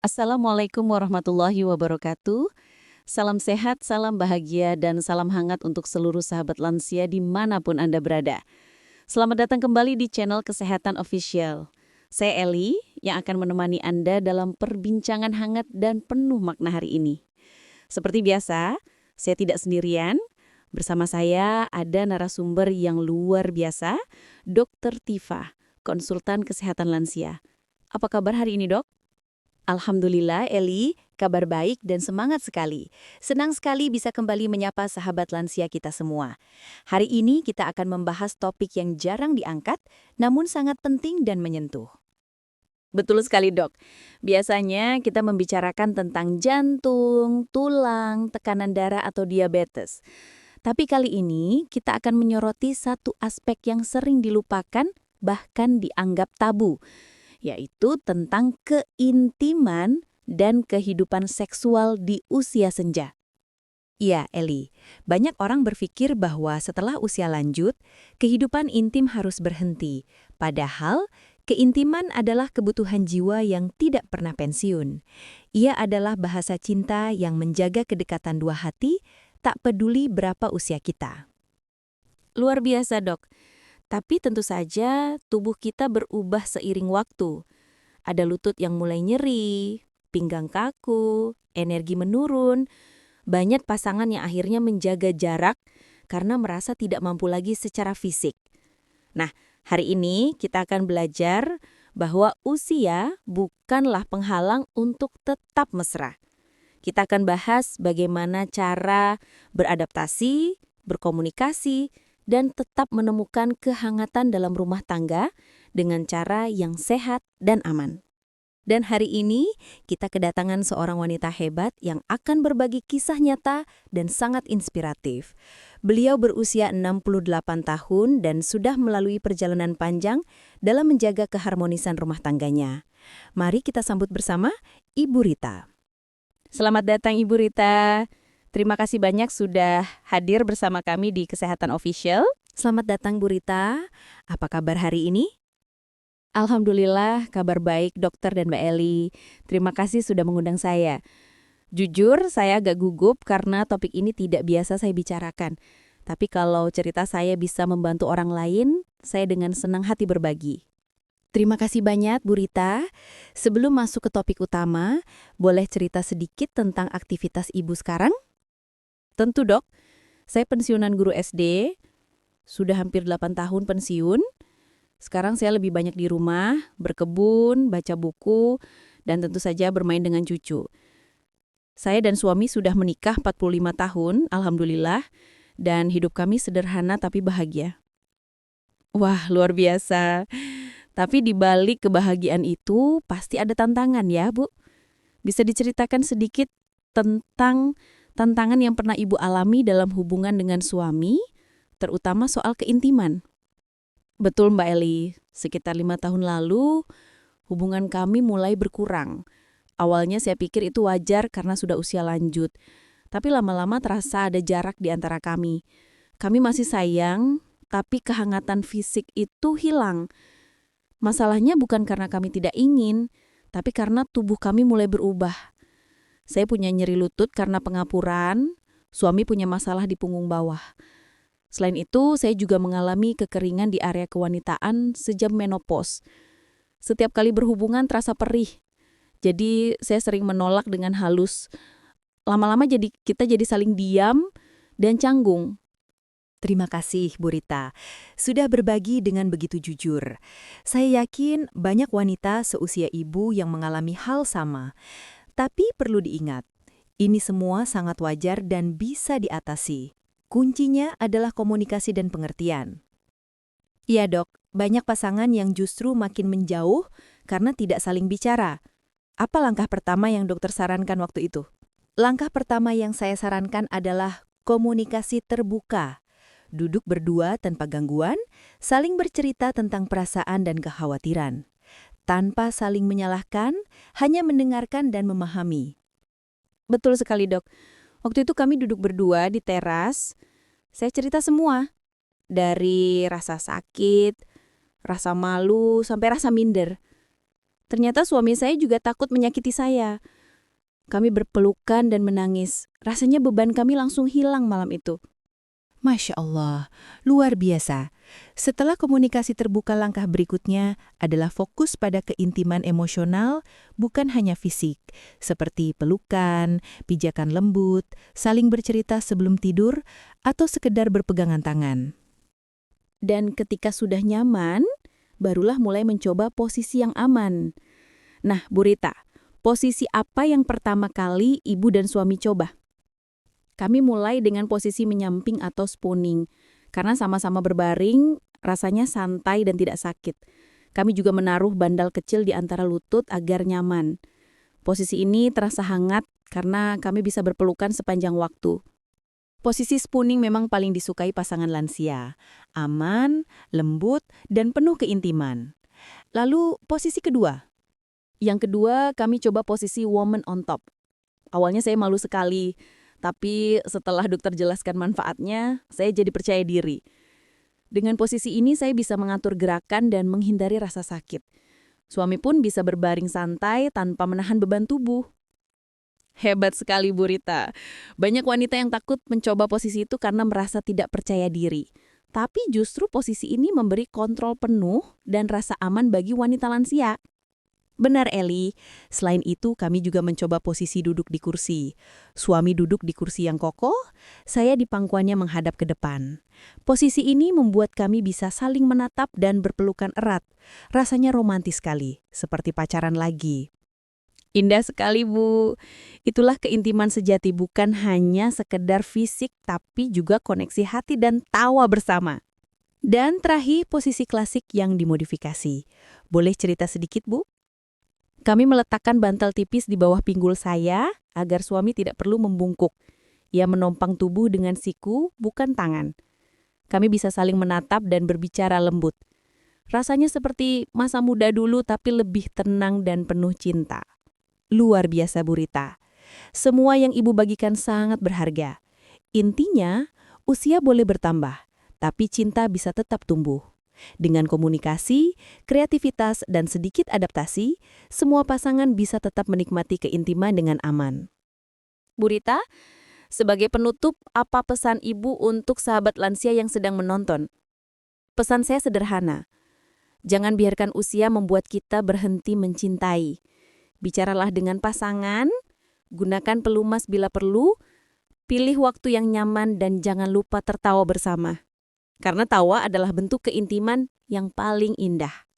Assalamualaikum warahmatullahi wabarakatuh. Salam sehat, salam bahagia, dan salam hangat untuk seluruh sahabat lansia dimanapun Anda berada. Selamat datang kembali di channel Kesehatan Official. Saya Eli yang akan menemani Anda dalam perbincangan hangat dan penuh makna hari ini. Seperti biasa, saya tidak sendirian. Bersama saya ada narasumber yang luar biasa, Dr. Tifa, konsultan kesehatan lansia. Apa kabar hari ini, Dok? Alhamdulillah, Eli, kabar baik dan semangat sekali. Senang sekali bisa kembali menyapa sahabat lansia kita semua. Hari ini kita akan membahas topik yang jarang diangkat, namun sangat penting dan menyentuh. Betul sekali, Dok. Biasanya kita membicarakan tentang jantung, tulang, tekanan darah atau diabetes. Tapi kali ini kita akan menyoroti satu aspek yang sering dilupakan, bahkan dianggap tabu, yaitu tentang keintiman dan kehidupan seksual di usia senja. Iya, Eli. Banyak orang berpikir bahwa setelah usia lanjut, kehidupan intim harus berhenti. Padahal, keintiman adalah kebutuhan jiwa yang tidak pernah pensiun. Ia adalah bahasa cinta yang menjaga kedekatan dua hati, tak peduli berapa usia kita. Luar biasa, Dok. Tapi tentu saja tubuh kita berubah seiring waktu. Ada lutut yang mulai nyeri, pinggang kaku, energi menurun. Banyak pasangan yang akhirnya menjaga jarak karena merasa tidak mampu lagi secara fisik. Nah, hari ini kita akan belajar bahwa usia bukanlah penghalang untuk tetap mesra. Kita akan bahas bagaimana cara beradaptasi, berkomunikasi, dan tetap menemukan kehangatan dalam rumah tangga dengan cara yang sehat dan aman. Dan hari ini kita kedatangan seorang wanita hebat yang akan berbagi kisah nyata dan sangat inspiratif. Beliau berusia 68 tahun dan sudah melalui perjalanan panjang dalam menjaga keharmonisan rumah tangganya. Mari kita sambut bersama Ibu Rita. Selamat datang Ibu Rita. Terima kasih banyak sudah hadir bersama kami di Kesehatan Official. Selamat datang Bu Rita. Apa kabar hari ini? Alhamdulillah, kabar baik dokter dan Mbak Eli. Terima kasih sudah mengundang saya. Jujur, saya agak gugup karena topik ini tidak biasa saya bicarakan. Tapi kalau cerita saya bisa membantu orang lain, saya dengan senang hati berbagi. Terima kasih banyak Bu Rita. Sebelum masuk ke topik utama, boleh cerita sedikit tentang aktivitas Ibu sekarang? Tentu dok, saya pensiunan guru SD, sudah hampir 8 tahun pensiun. Sekarang saya lebih banyak di rumah, berkebun, baca buku, dan tentu saja bermain dengan cucu. Saya dan suami sudah menikah 45 tahun, alhamdulillah, dan hidup kami sederhana tapi bahagia. Wah, luar biasa. Tapi di balik kebahagiaan itu pasti ada tantangan ya, Bu. Bisa diceritakan sedikit tentang tantangan yang pernah Ibu alami dalam hubungan dengan suami, terutama soal keintiman? Betul Mbak Eli, sekitar 5 tahun lalu hubungan kami mulai berkurang. Awalnya saya pikir itu wajar karena sudah usia lanjut, tapi lama-lama terasa ada jarak di antara kami. Kami masih sayang, tapi kehangatan fisik itu hilang. Masalahnya bukan karena kami tidak ingin, tapi karena tubuh kami mulai berubah. Saya punya nyeri lutut karena pengapuran, suami punya masalah di punggung bawah. Selain itu, saya juga mengalami kekeringan di area kewanitaan sejak menopause. Setiap kali berhubungan terasa perih. Jadi, saya sering menolak dengan halus. Lama-lama kita jadi saling diam dan canggung. Terima kasih, Bu Rita. Sudah berbagi dengan begitu jujur. Saya yakin banyak wanita seusia Ibu yang mengalami hal sama. Tapi perlu diingat, ini semua sangat wajar dan bisa diatasi. Kuncinya adalah komunikasi dan pengertian. Iya dok, banyak pasangan yang justru makin menjauh karena tidak saling bicara. Apa langkah pertama yang dokter sarankan waktu itu? Langkah pertama yang saya sarankan adalah komunikasi terbuka. Duduk berdua tanpa gangguan, saling bercerita tentang perasaan dan kekhawatiran. Tanpa saling menyalahkan, hanya mendengarkan dan memahami. Betul sekali dok. Waktu itu kami duduk berdua di teras. Saya cerita semua. Dari rasa sakit, rasa malu, sampai rasa minder. Ternyata suami saya juga takut menyakiti saya. Kami berpelukan dan menangis. Rasanya beban kami langsung hilang malam itu. Masya Allah, luar biasa. Setelah komunikasi terbuka, langkah berikutnya adalah fokus pada keintiman emosional, bukan hanya fisik, seperti pelukan, pijakan lembut, saling bercerita sebelum tidur, atau sekedar berpegangan tangan. Dan ketika sudah nyaman, barulah mulai mencoba posisi yang aman. Nah, Bu Rita, posisi apa yang pertama kali ibu dan suami coba? Kami mulai dengan posisi menyamping atau spooning. Karena sama-sama berbaring, rasanya santai dan tidak sakit. Kami juga menaruh bandal kecil di antara lutut agar nyaman. Posisi ini terasa hangat karena kami bisa berpelukan sepanjang waktu. Posisi spooning memang paling disukai pasangan lansia. Aman, lembut, dan penuh keintiman. Lalu posisi kedua. Yang kedua, kami coba posisi woman on top. Awalnya saya malu sekali. Tapi setelah dokter jelaskan manfaatnya, saya jadi percaya diri. Dengan posisi ini saya bisa mengatur gerakan dan menghindari rasa sakit. Suami pun bisa berbaring santai tanpa menahan beban tubuh. Hebat sekali Bu Rita. Banyak wanita yang takut mencoba posisi itu karena merasa tidak percaya diri. Tapi justru posisi ini memberi kontrol penuh dan rasa aman bagi wanita lansia. Benar, Eli. Selain itu, kami juga mencoba posisi duduk di kursi. Suami duduk di kursi yang kokoh, saya di pangkuannya menghadap ke depan. Posisi ini membuat kami bisa saling menatap dan berpelukan erat. Rasanya romantis sekali, seperti pacaran lagi. Indah sekali, Bu. Itulah keintiman sejati, bukan hanya sekedar fisik, tapi juga koneksi hati dan tawa bersama. Dan terakhir, posisi klasik yang dimodifikasi. Boleh cerita sedikit, Bu? Kami meletakkan bantal tipis di bawah pinggul saya agar suami tidak perlu membungkuk. Ia menompang tubuh dengan siku, bukan tangan. Kami bisa saling menatap dan berbicara lembut. Rasanya seperti masa muda dulu tapi lebih tenang dan penuh cinta. Luar biasa Bu Rita. Semua yang ibu bagikan sangat berharga. Intinya, usia boleh bertambah, tapi cinta bisa tetap tumbuh. Dengan komunikasi, kreativitas, dan sedikit adaptasi, semua pasangan bisa tetap menikmati keintiman dengan aman. Bu Rita, sebagai penutup, apa pesan ibu untuk sahabat lansia yang sedang menonton? Pesan saya sederhana. Jangan biarkan usia membuat kita berhenti mencintai. Bicaralah dengan pasangan, gunakan pelumas bila perlu, pilih waktu yang nyaman dan jangan lupa tertawa bersama. Karena tawa adalah bentuk keintiman yang paling indah.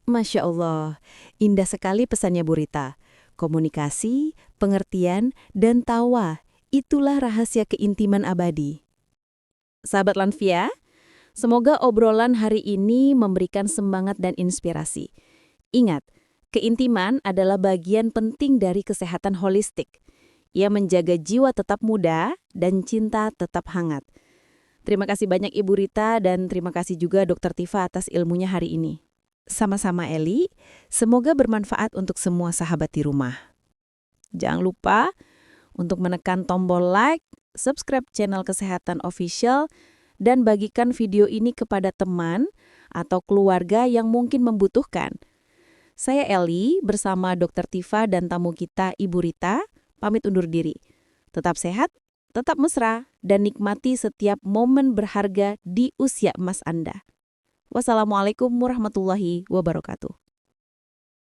Masya Allah, indah sekali pesannya Bu Rita. Komunikasi, pengertian, dan tawa, itulah rahasia keintiman abadi. Sahabat Lanvia, semoga obrolan hari ini memberikan semangat dan inspirasi. Ingat, keintiman adalah bagian penting dari kesehatan holistik. Ia menjaga jiwa tetap muda dan cinta tetap hangat. Terima kasih banyak Ibu Rita dan terima kasih juga Dr. Tifa atas ilmunya hari ini. Sama-sama Eli, semoga bermanfaat untuk semua sahabat di rumah. Jangan lupa untuk menekan tombol like, subscribe channel Kesehatan Official, dan bagikan video ini kepada teman atau keluarga yang mungkin membutuhkan. Saya Eli bersama Dr. Tifa dan tamu kita Ibu Rita, pamit undur diri. Tetap sehat, tetap mesra, dan nikmati setiap momen berharga di usia emas Anda. Wassalamualaikum warahmatullahi wabarakatuh.